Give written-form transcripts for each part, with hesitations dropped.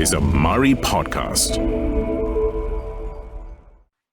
is a Mari podcast.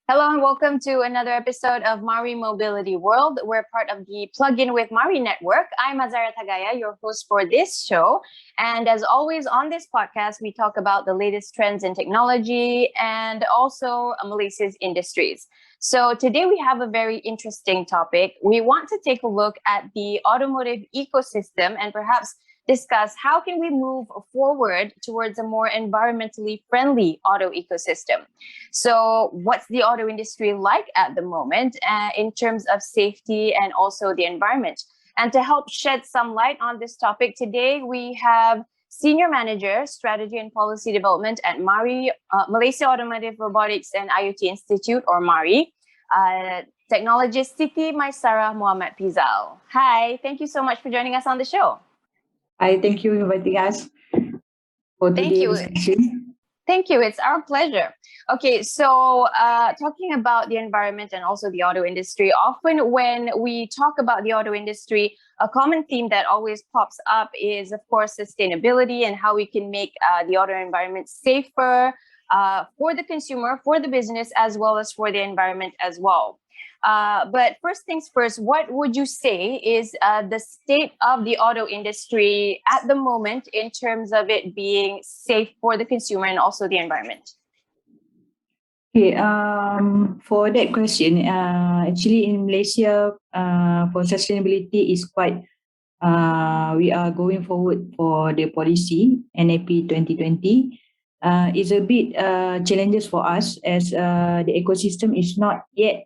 Hello and welcome to another episode of Mari Mobility World. We're part of the Plug-in with Mari network. I'm Azara Tagaya, your host for this show. And as always on this podcast, we talk about the latest trends in technology and also Malaysia's industries. So today we have a very interesting topic. We want to take a look at the automotive ecosystem and perhaps discuss how can we move forward towards a more environmentally friendly auto ecosystem. So what's the auto industry like at the moment in terms of safety and also the environment? And to help shed some light on this topic today, we have Senior Manager, Strategy and Policy Development at MARI, Malaysia Automotive Robotics and IoT Institute, or MARI, technologist Siti Maisarah Muhammad Pizal. Hi, thank you so much for joining us on the show. Hi, thank you for inviting us for today's session. Thank you. It's our pleasure. Okay, so talking about the environment and also the auto industry, often when we talk about the auto industry, a common theme that always pops up is, of course, sustainability and how we can make the auto environment safer for the consumer, for the business, as well as for the environment as well. But first things first, what would you say is the state of the auto industry at the moment in terms of it being safe for the consumer and also the environment? Okay, for that question, actually in Malaysia, for sustainability is quite, we are going forward for the policy NAP 2020. It's a bit challenges for us as the ecosystem is not yet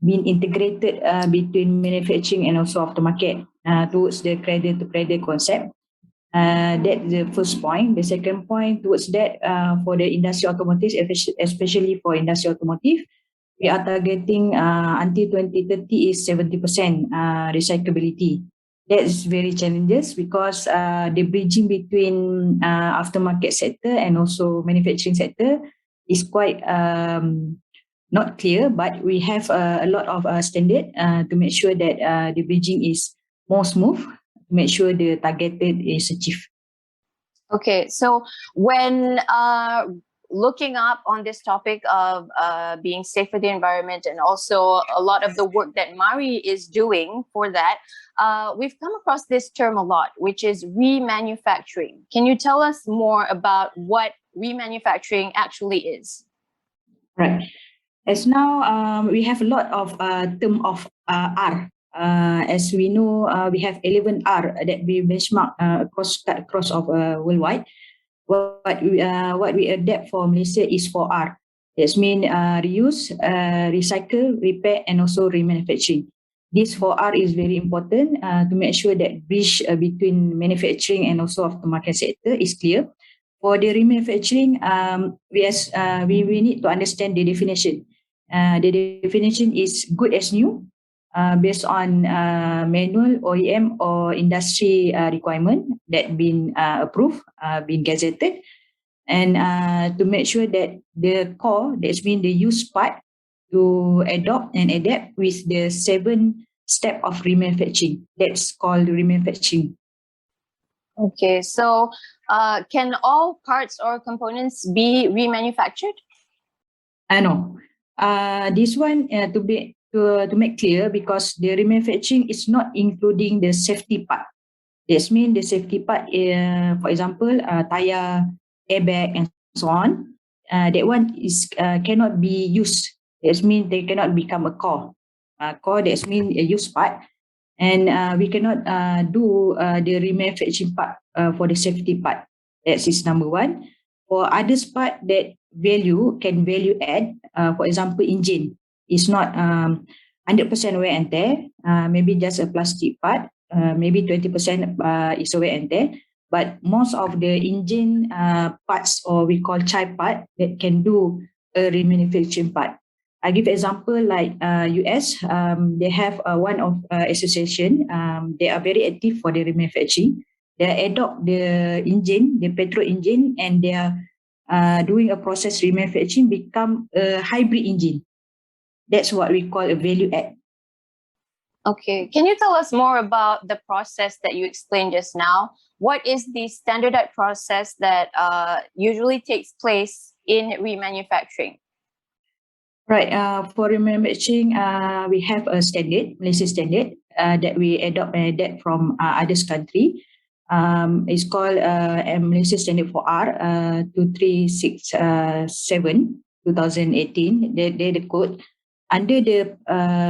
been integrated between manufacturing and also aftermarket towards the cradle-to-cradle concept. That's the first point. The second point towards that, for the industry automotive, especially for industry automotive, we are targeting until 2030 is 70% recyclability. That's very challenges because the bridging between aftermarket sector and also manufacturing sector is quite not clear, but we have a lot of standard to make sure that the bridging is more smooth, to make sure the targeted is achieved. Okay, so when looking up on this topic of being safe for the environment and also a lot of the work that MARI is doing for that, we've come across this term a lot, which is remanufacturing. Can you tell us more about what remanufacturing actually is? Right. As now, we have a lot of term of R. As we know, we have 11 R that we benchmark across of worldwide. What we adapt for Malaysia is 4R. That means reuse, recycle, repair, and also remanufacturing. This 4R is very important to make sure that bridge between manufacturing and also aftermarket sector is clear. For the remanufacturing, we need to understand the definition. The definition is good as new, based on manual, OEM, or industry requirement that been approved, been gazetted, and to make sure that the core, that's been the used part, to adopt and adapt with the 7 step of remanufacturing. That's called remanufacturing. Okay, so can all parts or components be remanufactured? No. This one to make clear, because the remanufacturing is not including the safety part. This means the safety part, for example, tire, airbag, and so on. That one is cannot be used. That means they cannot become a core. Core, that means a used part. And we cannot do the remanufacturing part for the safety part. That is number one. For others part that can value add, for example, engine is not 100% wear and tear, maybe just a plastic part, maybe 20% is wear and tear, but most of the engine parts, or we call child part, that can do a remanufacturing part. I give example like US, they have one of association, they are very active for the remanufacturing. They adopt the engine, the petrol engine, and they are doing a process remanufacturing become a hybrid engine. That's what we call a value add. Okay. Can you tell us more about the process that you explained just now? What is the standardized process that usually takes place in remanufacturing? Right. For remanufacturing, we have a standard, Malaysia standard, that we adopt and adapt from others country. It's called Malaysia Standard for R 2367 2018. They're the code. Under the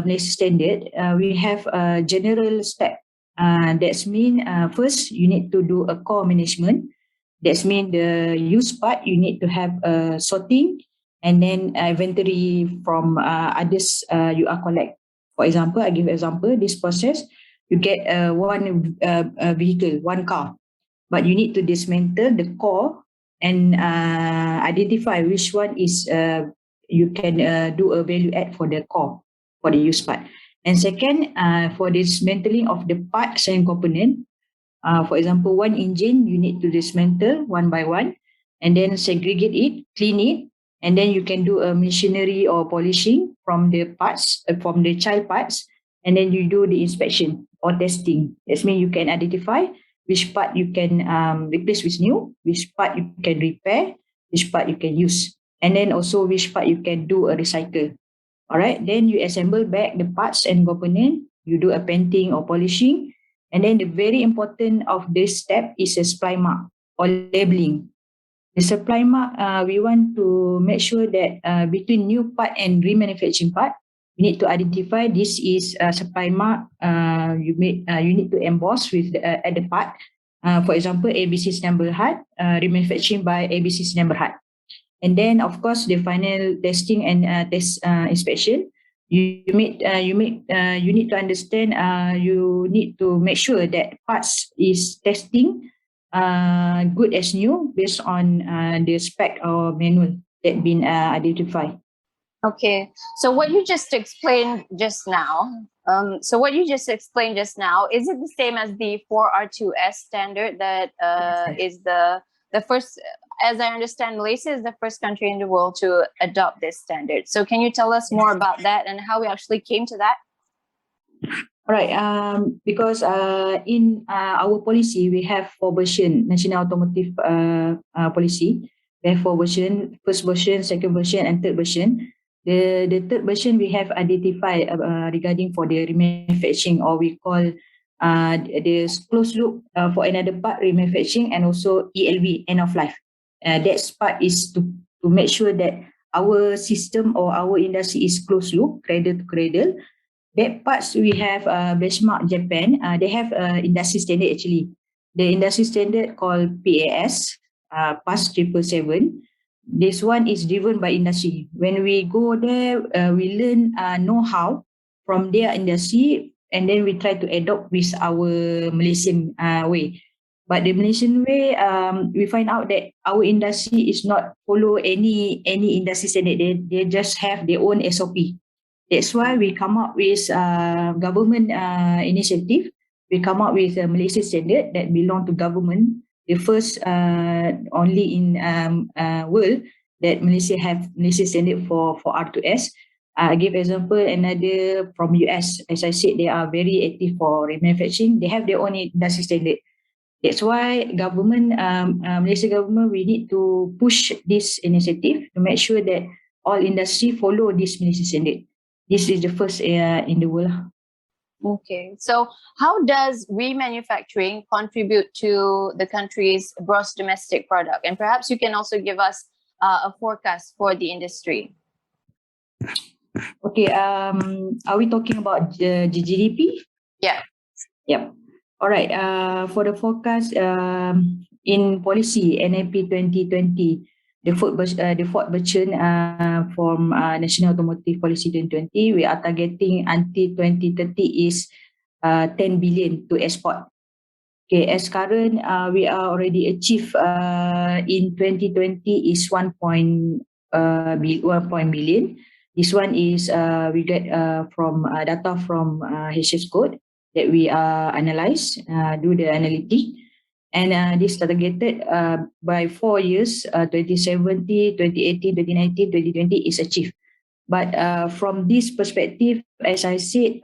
Malaysia Standard, we have a general step. That's mean first you need to do a core management. That's mean the used part you need to have a sorting and then inventory from others you are collect. For example, I give example, this process, you get one vehicle, one car, but you need to dismantle the core and identify which one is you can do a value add for the core, for the used part. And second, for dismantling of the parts and component, for example, one engine, you need to dismantle one by one and then segregate it, clean it, and then you can do a machinery or polishing from the parts, from the child parts, and then you do the inspection or testing. That means you can identify which part you can replace with new, which part you can repair, which part you can use, and then also which part you can do a recycle. All right, then you assemble back the parts and component, you do a painting or polishing, and then the very important of this step is a supply mark or labeling. The supply mark, we want to make sure that between new part and remanufacturing part, you need to identify this is a supply mark. You need to emboss with at the part. For example, ABC Sdn Bhd, remanufacturing by ABC Sdn Bhd. And then, of course, the final testing and test inspection. You need to understand. You need to make sure that parts is testing good as new based on the spec or manual that been identified. Okay. So what you just explained just now, is it the same as the 4R2S standard that is the first, as I understand, Malaysia is the first country in the world to adopt this standard. So can you tell us more about that and how we actually came to that? All right. Because in our policy, we have 4 version, National Automotive Policy. We have 4 version, first version, second version, and third version. The third version we have identified regarding for the remanufacturing, or we call the closed loop for another part remanufacturing, and also ELV, end of life. That part is to make sure that our system or our industry is closed loop, cradle to cradle. That parts we have benchmark Japan. They have industry standard actually. The industry standard called PAS, PAS 777. This one is driven by industry. When we go there, we learn know-how from their industry, and then we try to adopt with our Malaysian way. But the Malaysian way, we find out that our industry is not follow any industry standard. They just have their own SOP. That's why we come up with government initiative. We come up with a Malaysian standard that belong to government. The first only in world that Malaysia have Malaysia standard for R2S. I give example another from US. As I said, they are very active for remanufacturing. They have their own industry standard. That's why government, Malaysia government, we need to push this initiative to make sure that all industry follow this Malaysia standard. This is the first in the world. Okay. So how does remanufacturing contribute to the country's gross domestic product? And perhaps you can also give us a forecast for the industry. Okay. Are we talking about the GDP? Yeah. Yep. All right. For the forecast in policy NAP 2020, the fourth version from National Automotive Policy 2020, we are targeting until 2030 is 10 billion to export. Okay, as current, we are already achieved in 2020 is 1 billion. This one is we get from data from HS Code that we analyze, do the analytic. And this targeted by 4 years, 2070, 2018, 2019, 2020 is achieved. But from this perspective, as I said,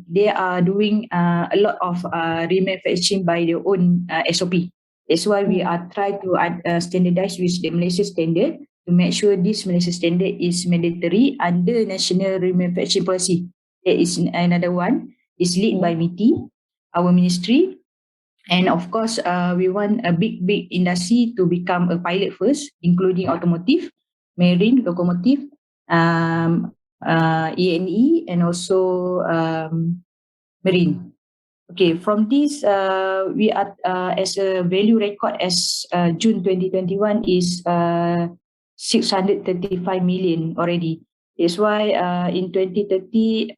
they are doing a lot of remanufacturing by their own SOP. That's why we are trying to standardize with the Malaysia standard to make sure this Malaysia standard is mandatory under national remanufacturing policy. That is another one. It's led by MITI, our ministry. And of course, we want a big industry to become a pilot first, including automotive, marine, locomotive, E&E, and also marine. Okay, from this, we are as a value record as June 2021 is 635 million already. That's why in 2030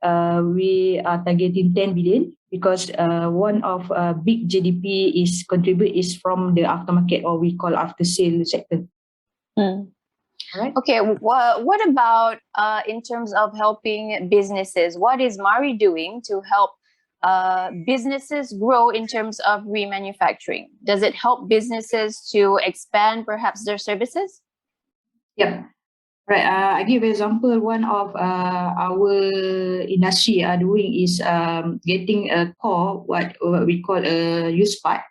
we are targeting 10 billion because one of big GDP is contribute is from the aftermarket, or we call after sale sector. Right. Okay, what about in terms of helping businesses? What is MARI doing to help businesses grow in terms of remanufacturing? Does it help businesses to expand perhaps their services? Yeah. Right. I give an example. One of our industry are doing is getting a core, what we call a used part.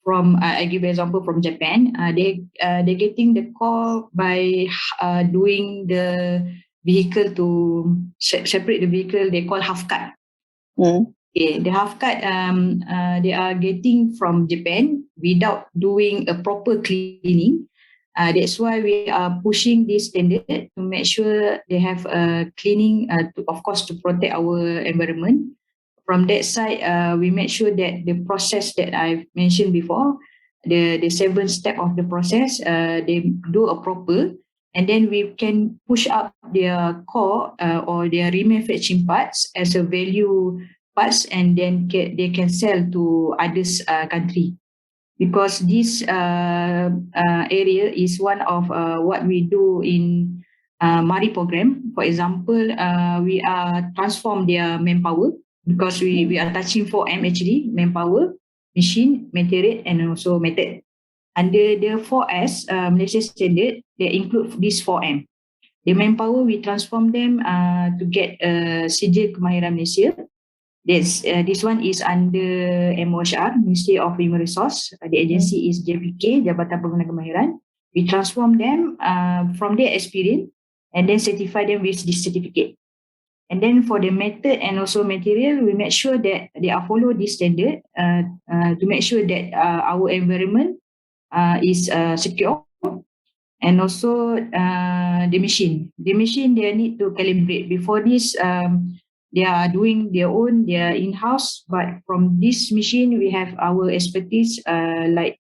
From I give an example from Japan. They're getting the core by doing the vehicle to separate the vehicle. They call half cut. Okay, the half cut they are getting from Japan without doing a proper cleaning. That's why we are pushing this standard to make sure they have cleaning, of course, to protect our environment. From that side, we make sure that the process that I've mentioned before, the 7 step of the process, they do a proper, and then we can push up their core or their remanufacturing parts as a value parts, and then they can sell to others country. Because this area is one of what we do in MARI program. For example, we are transform their manpower because we are touching 4M actually: manpower, machine, material, and also method. Under the 4S Malaysia standard, they include this 4M. The manpower, we transform them to get Sijil Kemahiran Malaysia. This one is under MOHR, Ministry of Human Resource. The agency is JPK, Jabatan Pengguna Kemahiran. We transform them from their experience and then certify them with this certificate. And then for the method and also material, we make sure that they are follow this standard to make sure that our environment is secure. And also the machine. The machine, they need to calibrate. Before this, they are doing their own, they are in-house, but from this machine, we have our expertise like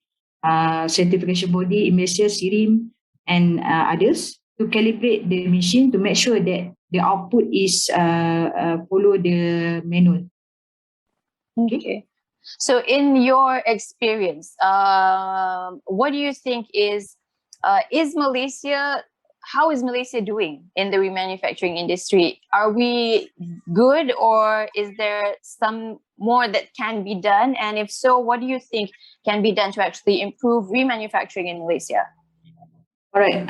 certification body, Malaysia, SIRIM, and others to calibrate the machine to make sure that the output is follow the manual. Okay. So in your experience, what do you think is Malaysia, how is Malaysia doing in the remanufacturing industry? Are we good, or is there some more that can be done? And if so, what do you think can be done to actually improve remanufacturing in Malaysia? All right.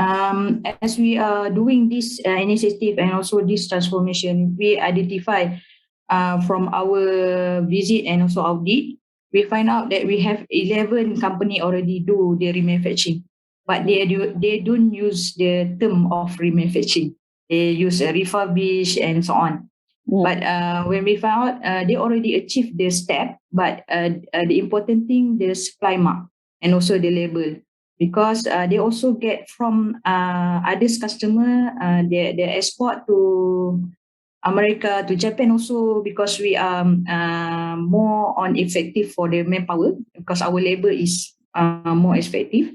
As we are doing this initiative and also this transformation, we identify from our visit and also audit, we find out that we have 11 company already do the remanufacturing. But they don't use the term of remanufacturing. They use refurbish and so on. But when we found out, they already achieved the step, but the important thing, the supply mark and also the label. Because they also get from others customer, they export to America, to Japan also, because we are more on effective for the manpower, because our labor is more effective.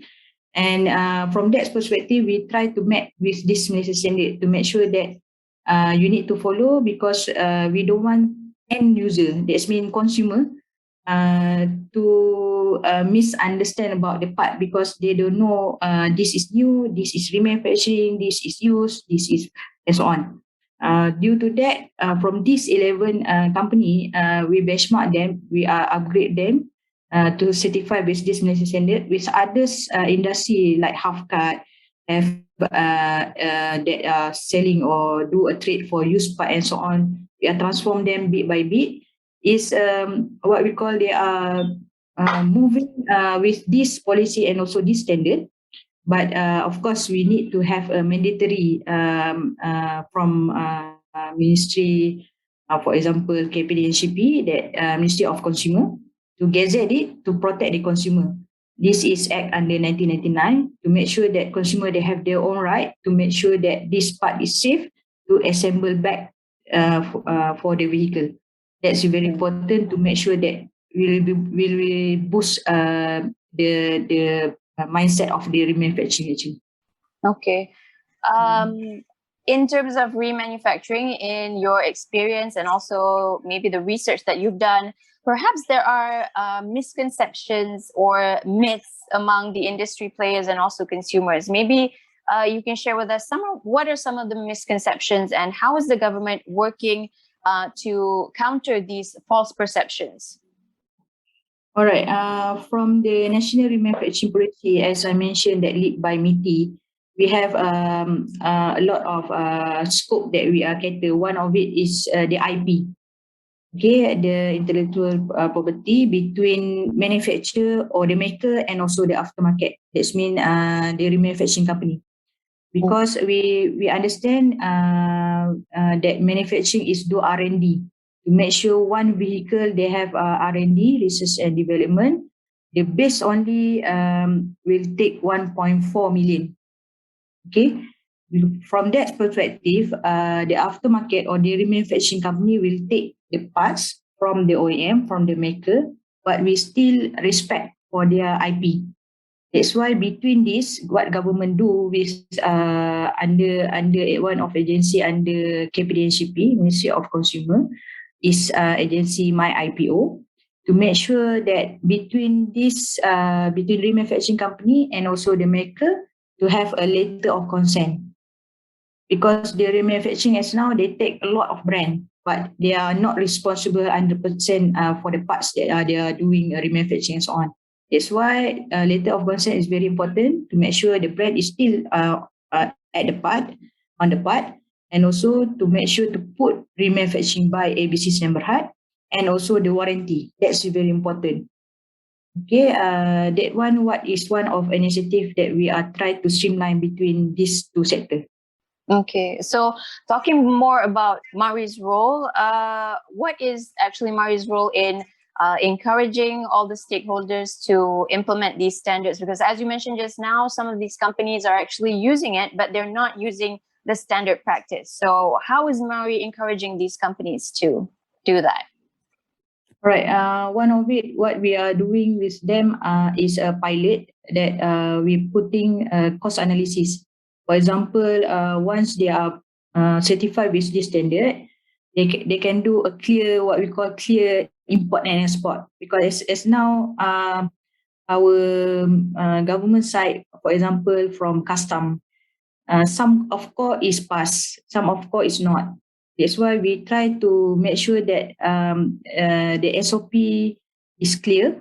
And from that perspective, we try to match with this Malaysia standard to make sure that you need to follow, because we don't want end user, that means consumer, to misunderstand about the part, because they don't know this is new, this is remanufacturing, this is used, this is, and so on. Due to that, from these 11 company, we benchmark them, we upgrade them to certify with this Malaysia standard. With others industry like half cut, have that are selling or do a trade for used part and so on. We are transform them bit by bit. Is what we call they are moving with this policy and also this standard. But of course, we need to have a mandatory from ministry, for example, KPDNCP, that Ministry of Consumer, to gazette it to protect the consumer. This is Act under 1999 to make sure that consumer they have their own right to make sure that this part is safe to assemble back for the vehicle. That's very important to make sure that will boost the mindset of the remanufacturing actually. Okay. In terms of remanufacturing, in your experience and also maybe the research that you've done, perhaps there are misconceptions or myths among the industry players and also consumers. Maybe you can share with us what are some of the misconceptions and how is the government working to counter these false perceptions? All right. From the National Remanufacturing Policy, as I mentioned, that lead by MITI, we have a lot of scope that we are cater. One of it is the IP. Okay, the intellectual property between manufacturer or the maker and also the aftermarket. That means the remanufacturing company. Because we understand that manufacturing is do R&D to make sure one vehicle they have R&D, research and development. The base only will take 1.4 million. Okay, from that perspective, the aftermarket or the remanufacturing company will take the parts from the OEM, from the maker, but we still respect for their IP. That's why between this, what government do with under one of agency under KPDNCP, Ministry of Consumer, is agency MyIPO, to make sure that between this between remanufacturing company and also the maker to have a letter of consent. Because the remanufacturing as now they take a lot of brand, but they are not responsible 100% for the parts that they are doing remanufacturing and so on. That's why letter of consent is very important to make sure the brand is still at the part, on the part, and also to make sure to put remanufacturing by ABC Sdn Bhd and also the warranty. That's very important. Okay, that what is one of initiative that we are trying to streamline between these two sectors. Okay, so talking more about MARI's role, what is actually MARI's role in encouraging all the stakeholders to implement these standards? Because as you mentioned just now, some of these companies are actually using it, but they're not using the standard practice. So how is MARI encouraging these companies to do that? Right. One of it, what we are doing with them is a pilot that we're putting cost analysis. For example, once they are certified with this standard, they can do a clear, what we call clear import and export. Because as now, our government side, for example, from custom, some of course is pass, some of course is not. That's why we try to make sure that the SOP is clear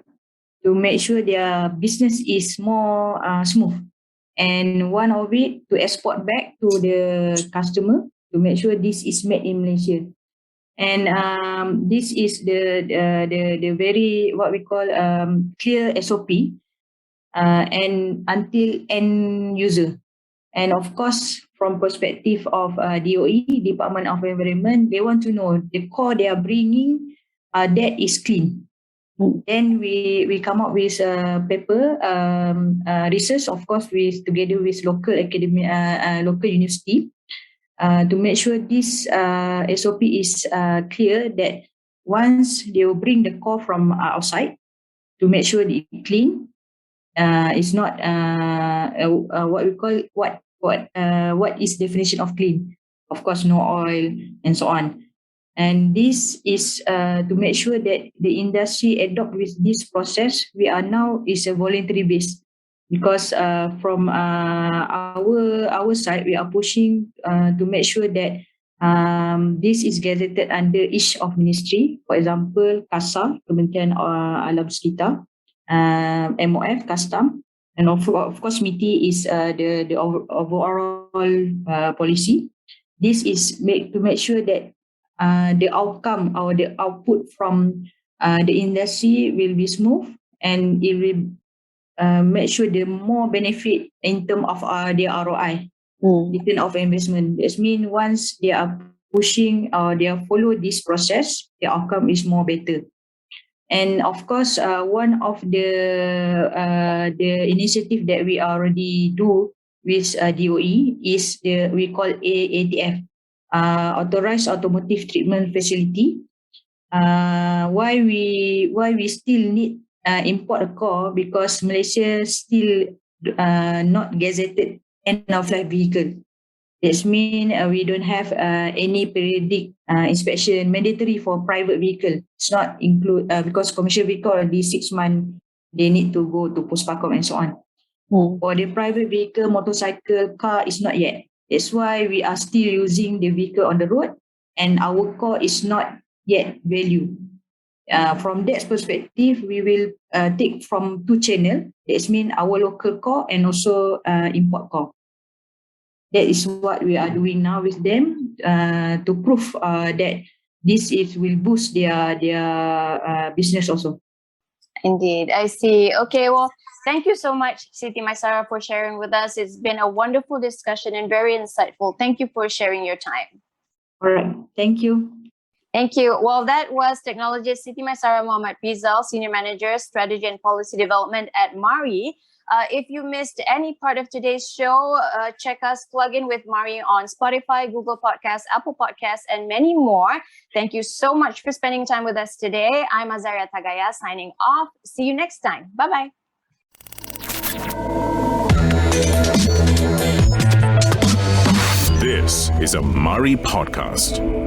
to make sure their business is more smooth. And one of it to export back to the customer to make sure this is made in Malaysia. And this is the very what we call clear SOP and until end user. And of course, from perspective of DOE, Department of Environment, they want to know the core they are bringing that is clean. Then we come up with a paper research, of course, together with local academy, local university, to make sure this SOP is clear that once they will bring the core from outside to make sure it's clean. It's not what we call what is definition of clean. Of course, no oil and so on. And this is to make sure that the industry adopt with this process. We are now is a voluntary base because from our side we are pushing to make sure that this is gazetted under each of ministry. For example, KASA, Kementerian Alam Sekitar, MOF, Custom, And of course, MITI is the overall policy. This is to make sure that the outcome or the output from the industry will be smooth, and it will make sure the more benefit in terms of their ROI, return of investment. That means once they are pushing or they are follow this process, the outcome is more better. And of course, one of the initiative that we already do with DOE is we call AATF, Authorized Automotive Treatment Facility. Why we still need import a core, because Malaysia still not gazetted end-of-life vehicle. This means we don't have any periodic inspection mandatory for private vehicle. It's not include because commercial vehicle already 6 months they need to go to Puspakom and so on. For the private vehicle, motorcycle, car is not yet. That's why we are still using the vehicle on the road, and our core is not yet value. From that perspective, we will take from 2 channels. That means our local core and also import core. That is what we are doing now with them to prove that this will boost their business also. Indeed, I see. Okay, well, thank you so much, Siti Maisara, for sharing with us. It's been a wonderful discussion and very insightful. Thank you for sharing your time. All right, thank you. Thank you. Well, that was technologist Siti Maisara Muhammad Rizal, Senior Manager, Strategy and Policy Development at MARI. If you missed any part of today's show, check us Plug In with MARI on Spotify, Google Podcasts, Apple Podcasts, and many more. Thank you so much for spending time with us today. I'm Azaria Tagaya signing off. See you next time. Bye-bye. This is a MARI podcast.